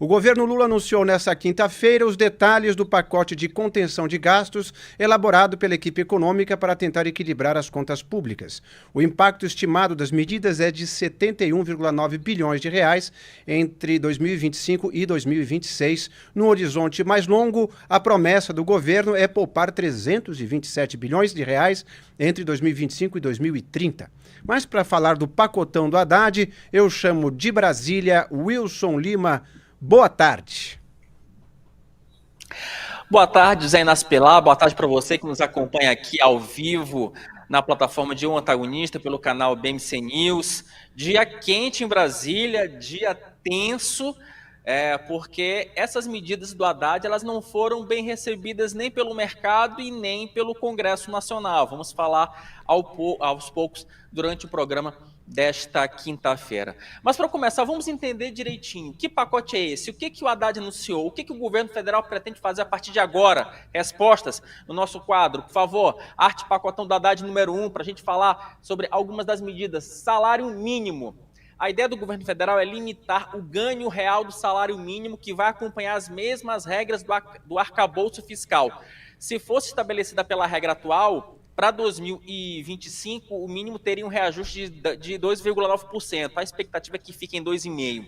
O governo Lula anunciou nesta quinta-feira os detalhes do pacote de contenção de gastos elaborado pela equipe econômica para tentar equilibrar as contas públicas. O impacto estimado das medidas é de 71,9 bilhões de reais entre 2025 e 2026. No horizonte mais longo, a promessa do governo é poupar 327 bilhões de reais entre 2025 e 2030. Mas para falar do pacotão do Haddad, eu chamo de Brasília Wilson Lima. Boa tarde. Boa tarde, Zé Inácio Pelar. Boa tarde para você que nos acompanha aqui ao vivo na plataforma de Um Antagonista pelo canal BMC News. Dia quente em Brasília, dia tenso, porque essas medidas do Haddad elas não foram bem recebidas nem pelo mercado e nem pelo Congresso Nacional. Vamos falar aos poucos durante o programa desta quinta-feira. Mas para começar, vamos entender direitinho que pacote é esse, o que o Haddad anunciou, o que o governo federal pretende fazer a partir de agora. Respostas no nosso quadro, por favor, arte pacotão do Haddad número 1, para a gente falar sobre algumas das medidas. Salário mínimo. A ideia do governo federal é limitar o ganho real do salário mínimo, que vai acompanhar as mesmas regras do arcabouço fiscal. Se fosse estabelecida pela regra atual, para 2025, o mínimo teria um reajuste de 2,9%. A expectativa é que fique em 2,5%.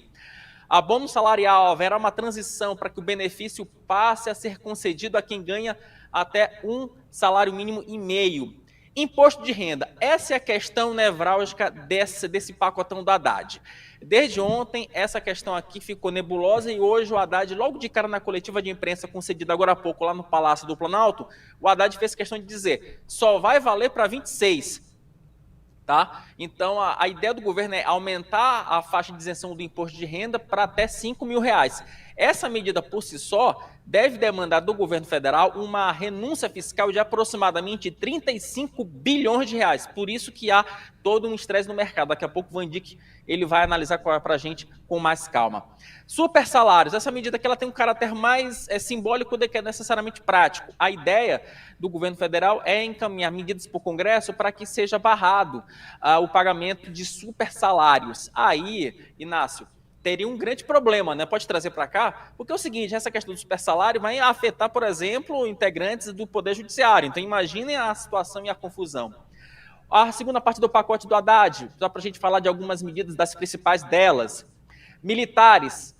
Abono salarial, haverá uma transição para que o benefício passe a ser concedido a quem ganha até um salário mínimo e meio. Imposto de renda, essa é a questão nevrálgica desse pacotão do Haddad. Desde ontem, essa questão aqui ficou nebulosa e hoje o Haddad, logo de cara na coletiva de imprensa concedida agora há pouco lá no Palácio do Planalto, o Haddad fez questão de dizer, só vai valer para 26. Tá? Então, a ideia do governo é aumentar a faixa de isenção do imposto de renda para até R$5.000. Essa medida, por si só, deve demandar do governo federal uma renúncia fiscal de aproximadamente 35 bilhões de reais. Por isso que há todo um estresse no mercado. Daqui a pouco o Van Dijk ele vai analisar para a gente com mais calma. Super salários. Essa medida aqui ela tem um caráter mais simbólico do que é necessariamente prático. A ideia do governo federal é encaminhar medidas para o Congresso para que seja barrado o pagamento de super salários. Aí, Inácio, teria um grande problema, né? Pode trazer para cá, porque é o seguinte, essa questão do super salário vai afetar, por exemplo, integrantes do Poder Judiciário. Então, imaginem a situação e a confusão. A segunda parte do pacote do Haddad, só para a gente falar de algumas medidas das principais delas. Militares,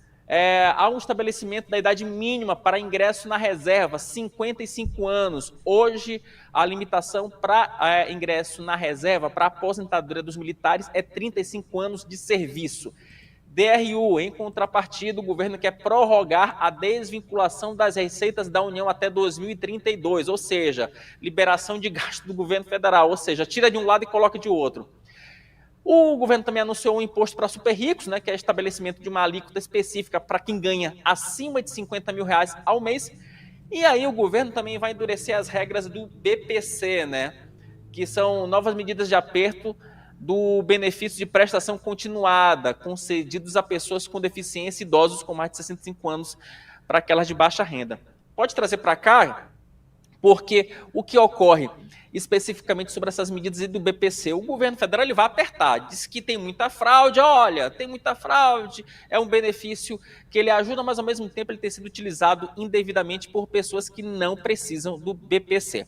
há um estabelecimento da idade mínima para ingresso na reserva, 55 anos. Hoje, a limitação para ingresso na reserva, para aposentadoria dos militares, é 35 anos de serviço. DRU, em contrapartida, o governo quer prorrogar a desvinculação das receitas da União até 2032, ou seja, liberação de gasto do governo federal, ou seja, tira de um lado e coloca de outro. O governo também anunciou um imposto para super ricos, né, que é o estabelecimento de uma alíquota específica para quem ganha acima de R$50.000 ao mês. E aí o governo também vai endurecer as regras do BPC, né, que são novas medidas de aperto do benefício de prestação continuada, concedidos a pessoas com deficiência e idosos com mais de 65 anos, para aquelas de baixa renda. Pode trazer para cá, porque o que ocorre especificamente sobre essas medidas do BPC, o governo federal ele vai apertar, diz que tem muita fraude, olha, tem muita fraude, é um benefício que ele ajuda, mas ao mesmo tempo ele tem sido utilizado indevidamente por pessoas que não precisam do BPC.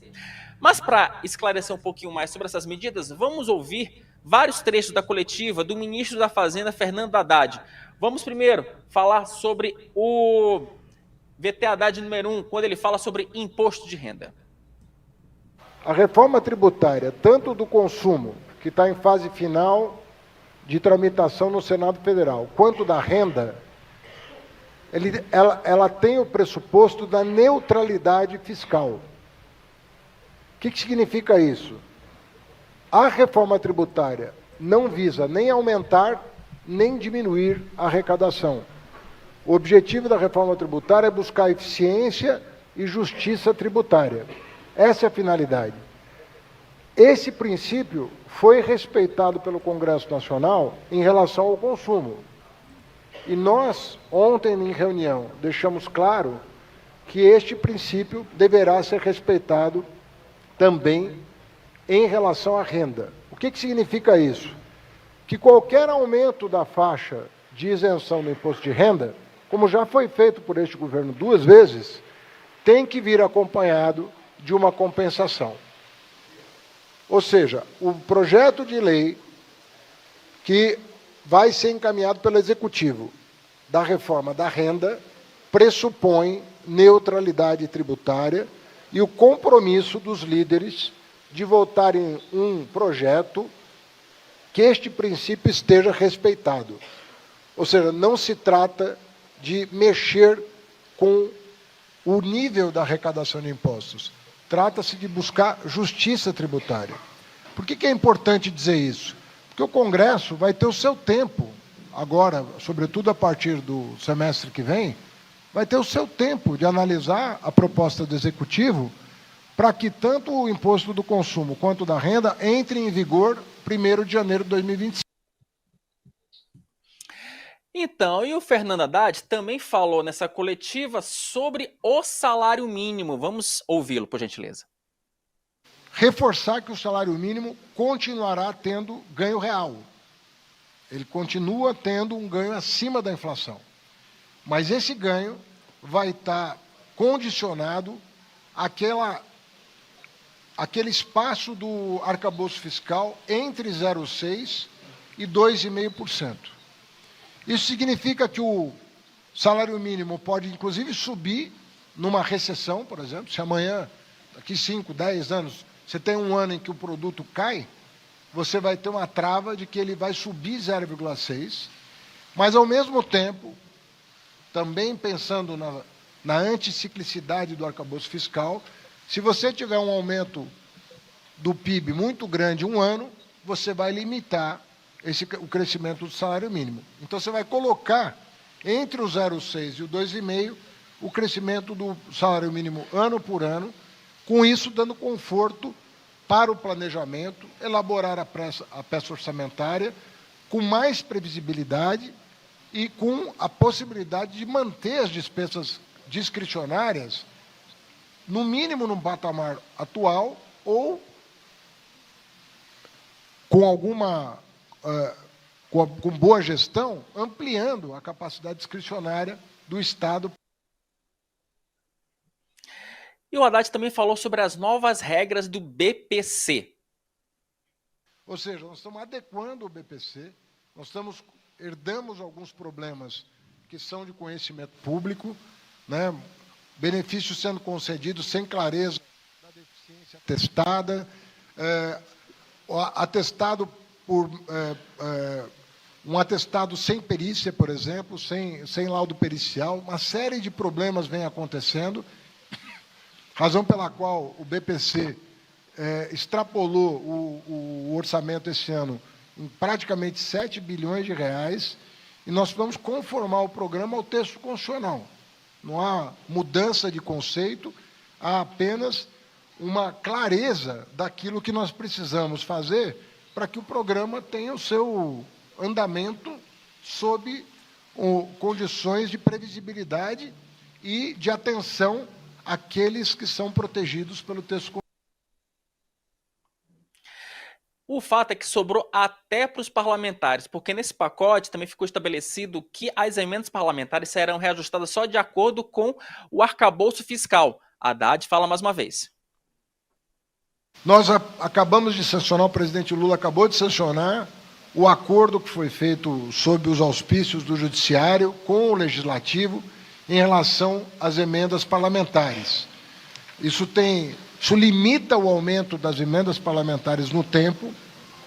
Mas para esclarecer um pouquinho mais sobre essas medidas, vamos ouvir vários trechos da coletiva do ministro da Fazenda, Fernando Haddad. Vamos primeiro falar sobre o VT Haddad número 1, quando ele fala sobre imposto de renda. A reforma tributária, tanto do consumo, que está em fase final de tramitação no Senado Federal, quanto da renda, ela tem o pressuposto da neutralidade fiscal. O que significa isso? A reforma tributária não visa nem aumentar, nem diminuir a arrecadação. O objetivo da reforma tributária é buscar eficiência e justiça tributária. Essa é a finalidade. Esse princípio foi respeitado pelo Congresso Nacional em relação ao consumo. E nós, ontem em reunião, deixamos claro que este princípio deverá ser respeitado também em relação à renda. O que significa isso? Que qualquer aumento da faixa de isenção do imposto de renda como já foi feito por este governo 2 vezes, tem que vir acompanhado de uma compensação. Ou seja, o projeto de lei que vai ser encaminhado pelo Executivo da reforma da renda pressupõe neutralidade tributária e o compromisso dos líderes de votarem um projeto que este princípio esteja respeitado. Ou seja, não se trata de mexer com o nível da arrecadação de impostos. Trata-se de buscar justiça tributária. Por que é importante dizer isso? Porque o Congresso vai ter o seu tempo, agora, sobretudo a partir do semestre que vem, vai ter o seu tempo de analisar a proposta do Executivo para que tanto o imposto do consumo quanto da renda entrem em vigor 1º de janeiro de 2025. Então, e o Fernando Haddad também falou nessa coletiva sobre o salário mínimo. Vamos ouvi-lo, por gentileza. Reforçar que o salário mínimo continuará tendo ganho real. Ele continua tendo um ganho acima da inflação. Mas esse ganho vai estar condicionado àquele espaço do arcabouço fiscal entre 0,6% e 2,5%. Isso significa que o salário mínimo pode, inclusive, subir numa recessão, por exemplo. Se amanhã, daqui 5, 10 anos, você tem um ano em que o produto cai, você vai ter uma trava de que ele vai subir 0,6%, mas, ao mesmo tempo, também pensando na anticiclicidade do arcabouço fiscal, se você tiver um aumento do PIB muito grande um ano, você vai limitar o crescimento do salário mínimo. Então, você vai colocar entre o 0,6 e o 2,5 o crescimento do salário mínimo ano por ano, com isso dando conforto para o planejamento, elaborar a peça orçamentária com mais previsibilidade e com a possibilidade de manter as despesas discricionárias, no mínimo no patamar atual, ou com alguma com boa gestão, ampliando a capacidade discricionária do Estado. E o Haddad também falou sobre as novas regras do BPC. Ou seja, nós estamos adequando o BPC, herdamos alguns problemas que são de conhecimento público, né? Benefícios sendo concedidos sem clareza da deficiência atestada, atestado por um atestado sem perícia, por exemplo, sem laudo pericial, uma série de problemas vem acontecendo, razão pela qual o BPC extrapolou o orçamento esse ano em praticamente 7 bilhões de reais, e nós vamos conformar o programa ao texto constitucional. Não há mudança de conceito, há apenas uma clareza daquilo que nós precisamos fazer para que o programa tenha o seu andamento sob condições de previsibilidade e de atenção àqueles que são protegidos pelo texto constitucional. O fato é que sobrou até para os parlamentares, porque nesse pacote também ficou estabelecido que as emendas parlamentares serão reajustadas só de acordo com o arcabouço fiscal. Haddad fala mais uma vez. Nós acabamos de sancionar, o presidente Lula acabou de sancionar o acordo que foi feito sob os auspícios do Judiciário com o Legislativo em relação às emendas parlamentares. Isso limita o aumento das emendas parlamentares no tempo,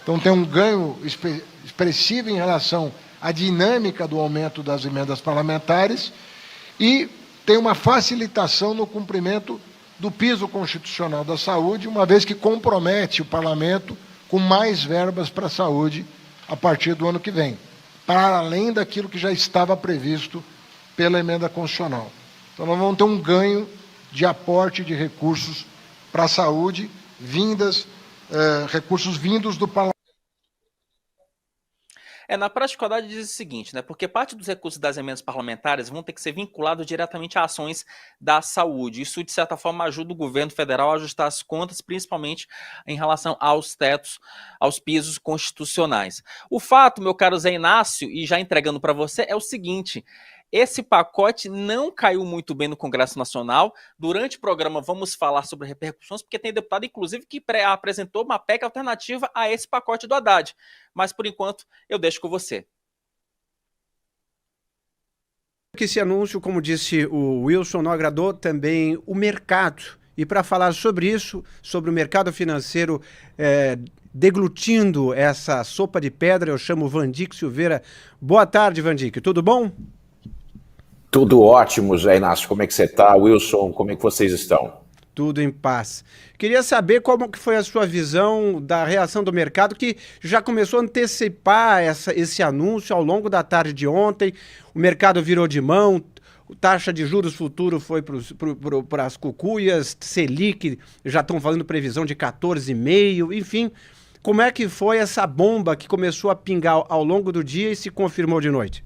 então tem um ganho expressivo em relação à dinâmica do aumento das emendas parlamentares e tem uma facilitação no cumprimento do piso constitucional da saúde, uma vez que compromete o parlamento com mais verbas para a saúde a partir do ano que vem, para além daquilo que já estava previsto pela emenda constitucional. Então, nós vamos ter um ganho de aporte de recursos para a saúde, recursos vindos do parlamento. Na prática, o Haddad diz o seguinte, né? Porque parte dos recursos das emendas parlamentares vão ter que ser vinculados diretamente a ações da saúde. Isso, de certa forma, ajuda o governo federal a ajustar as contas, principalmente em relação aos tetos, aos pisos constitucionais. O fato, meu caro Zé Inácio, e já entregando para você, é o seguinte: Esse pacote não caiu muito bem no Congresso Nacional. Durante o programa vamos falar sobre repercussões, porque tem deputado, inclusive, que apresentou uma PEC alternativa a esse pacote do Haddad. Mas, por enquanto, eu deixo com você. Que esse anúncio, como disse o Wilson, não agradou também o mercado. E para falar sobre isso, sobre o mercado financeiro deglutindo essa sopa de pedra, eu chamo Vandick Silveira. Boa tarde, Vandick. Tudo bom? Tudo ótimo, Zé Inácio. Como é que você está? Wilson, como é que vocês estão? Tudo em paz. Queria saber como que foi a sua visão da reação do mercado, que já começou a antecipar esse anúncio ao longo da tarde de ontem. O mercado virou de mão, taxa de juros futuro foi para as cucuias, Selic já estão falando previsão de 14,5, enfim. Como é que foi essa bomba que começou a pingar ao longo do dia e se confirmou de noite?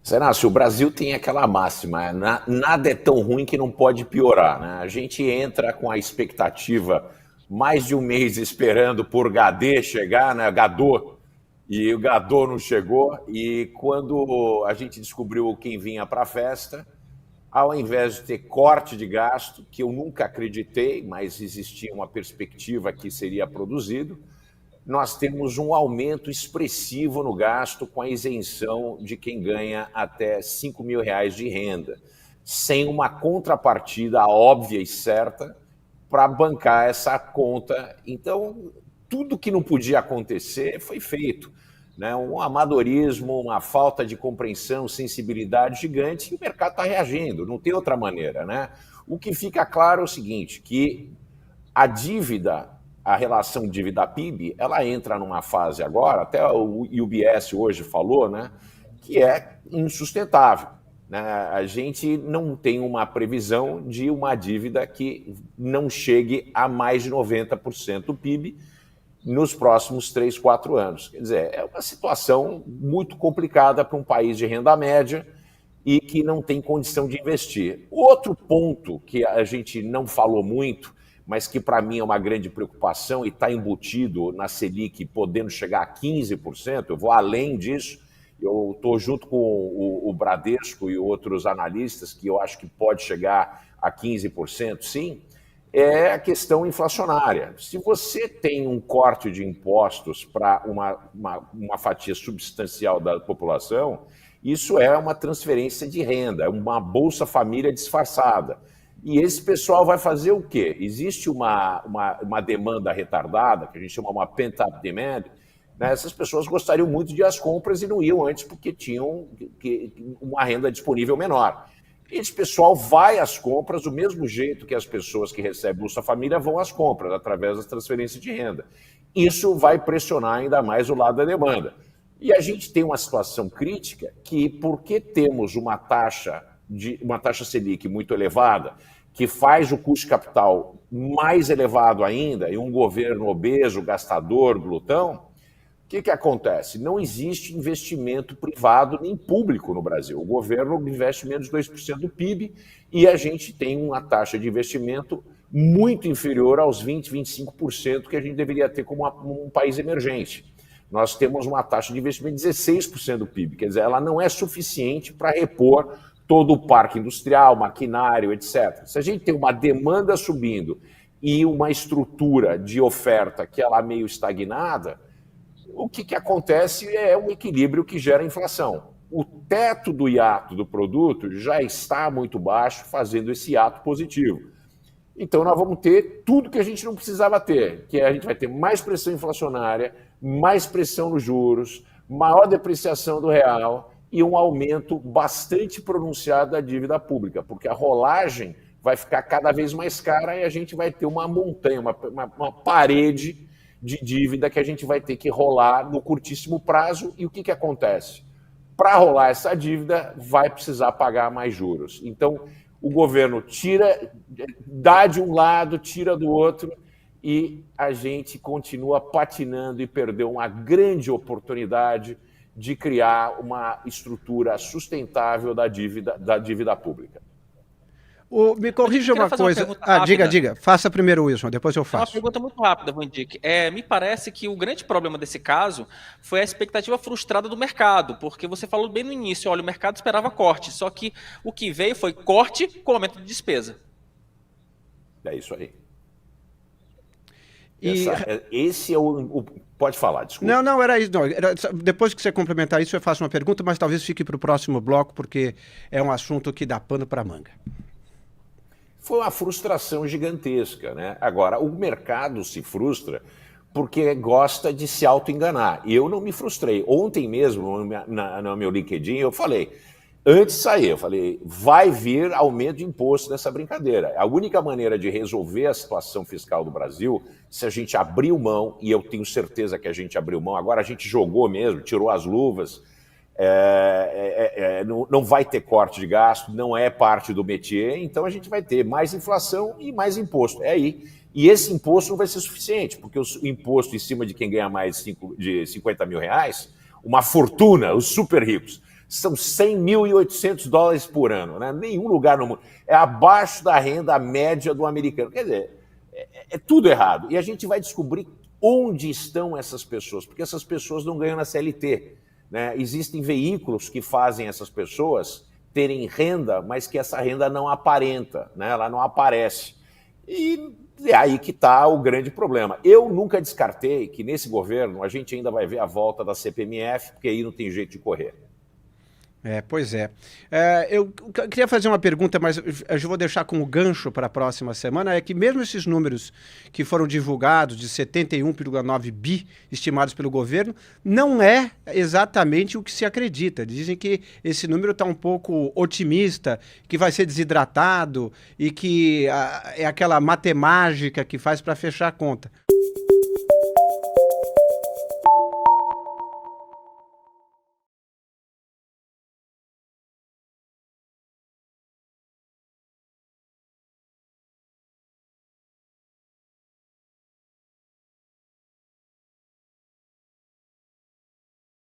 Zé Inácio, o Brasil tem aquela máxima, nada é tão ruim que não pode piorar, né? A gente entra com a expectativa, mais de um mês esperando por Gadê chegar, né? Gadot, e o Gadot não chegou, e quando a gente descobriu quem vinha para a festa, ao invés de ter corte de gasto, que eu nunca acreditei, mas existia uma perspectiva que seria produzido, nós temos um aumento expressivo no gasto com a isenção de quem ganha até R$5 mil de renda, sem uma contrapartida óbvia e certa para bancar essa conta. Então, tudo que não podia acontecer foi feito, né? Um amadorismo, uma falta de compreensão, sensibilidade gigante, e o mercado está reagindo, não tem outra maneira, né? O que fica claro é o seguinte, que a dívida, a relação dívida-PIB, ela entra numa fase agora, até o UBS hoje falou, né, que é insustentável, né? A gente não tem uma previsão de uma dívida que não chegue a mais de 90% do PIB nos próximos 3, 4 anos. Quer dizer, é uma situação muito complicada para um país de renda média e que não tem condição de investir. Outro ponto que a gente não falou muito, mas que para mim é uma grande preocupação e está embutido na Selic podendo chegar a 15%, eu vou além disso, eu estou junto com o Bradesco e outros analistas que eu acho que pode chegar a 15%, sim, é a questão inflacionária. Se você tem um corte de impostos para uma fatia substancial da população, isso é uma transferência de renda, é uma Bolsa Família disfarçada. E esse pessoal vai fazer o quê? Existe uma demanda retardada, que a gente chama uma pent-up demand, né? Essas pessoas gostariam muito de ir às compras e não iam antes porque tinham uma renda disponível menor. Esse pessoal vai às compras do mesmo jeito que as pessoas que recebem Bolsa Família vão às compras, através das transferências de renda. Isso vai pressionar ainda mais o lado da demanda. E a gente tem uma situação crítica que, porque temos uma taxa Selic muito elevada, que faz o custo de capital mais elevado ainda, e um governo obeso, gastador, glutão, o que acontece? Não existe investimento privado nem público no Brasil. O governo investe menos de 2% do PIB e a gente tem uma taxa de investimento muito inferior aos 20%, 25% que a gente deveria ter como um país emergente. Nós temos uma taxa de investimento de 16% do PIB, quer dizer, ela não é suficiente para repor todo o parque industrial, maquinário, etc. Se a gente tem uma demanda subindo e uma estrutura de oferta que ela é meio estagnada, o que acontece é um equilíbrio que gera inflação. O teto do hiato do produto já está muito baixo, fazendo esse hiato positivo. Então nós vamos ter tudo que a gente não precisava ter, que a gente vai ter mais pressão inflacionária, mais pressão nos juros, maior depreciação do real e um aumento bastante pronunciado da dívida pública, porque a rolagem vai ficar cada vez mais cara e a gente vai ter uma montanha, uma parede de dívida que a gente vai ter que rolar no curtíssimo prazo. E o que acontece? Para rolar essa dívida, vai precisar pagar mais juros. Então, o governo dá de um lado, tira do outro, e a gente continua patinando e perdeu uma grande oportunidade de criar uma estrutura sustentável da dívida pública. Me corrija uma coisa. Diga. Faça primeiro, Wilson, depois eu faço. Uma pergunta muito rápida, Vandic. Me parece que o grande problema desse caso foi a expectativa frustrada do mercado, porque você falou bem no início, olha, o mercado esperava corte, só que o que veio foi corte com aumento de despesa. É isso aí. Esse é o... Pode falar, desculpa. Não, era isso. Não, depois que você complementar isso, eu faço uma pergunta, mas talvez fique para o próximo bloco, porque é um assunto que dá pano para manga. Foi uma frustração gigantesca, né? Agora, o mercado se frustra porque gosta de se auto-enganar. E eu não me frustrei. Ontem mesmo, no meu LinkedIn, eu falei, antes de sair, eu falei, vai vir aumento de imposto nessa brincadeira. A única maneira de resolver a situação fiscal do Brasil, se a gente abriu mão, e eu tenho certeza que a gente abriu mão, agora a gente jogou mesmo, tirou as luvas, não vai ter corte de gasto, não é parte do métier, então a gente vai ter mais inflação e mais imposto. É aí. E esse imposto não vai ser suficiente, porque o imposto em cima de quem ganha mais de 50 mil reais, uma fortuna, os super ricos, são 100.800 dólares por ano. Né? Nenhum lugar no mundo. É abaixo da renda média do americano. Quer dizer, é tudo errado. E a gente vai descobrir onde estão essas pessoas, porque essas pessoas não ganham na CLT. Né? Existem veículos que fazem essas pessoas terem renda, mas que essa renda não aparenta, né? Ela não aparece. E é aí que está o grande problema. Eu nunca descartei que nesse governo a gente ainda vai ver a volta da CPMF, porque aí não tem jeito de correr. Pois é. Eu queria fazer uma pergunta, mas eu vou deixar como gancho para a próxima semana, é que mesmo esses números que foram divulgados de 71,9 bi estimados pelo governo, não é exatamente o que se acredita. Dizem que esse número está um pouco otimista, que vai ser desidratado e que é aquela matemática que faz para fechar a conta.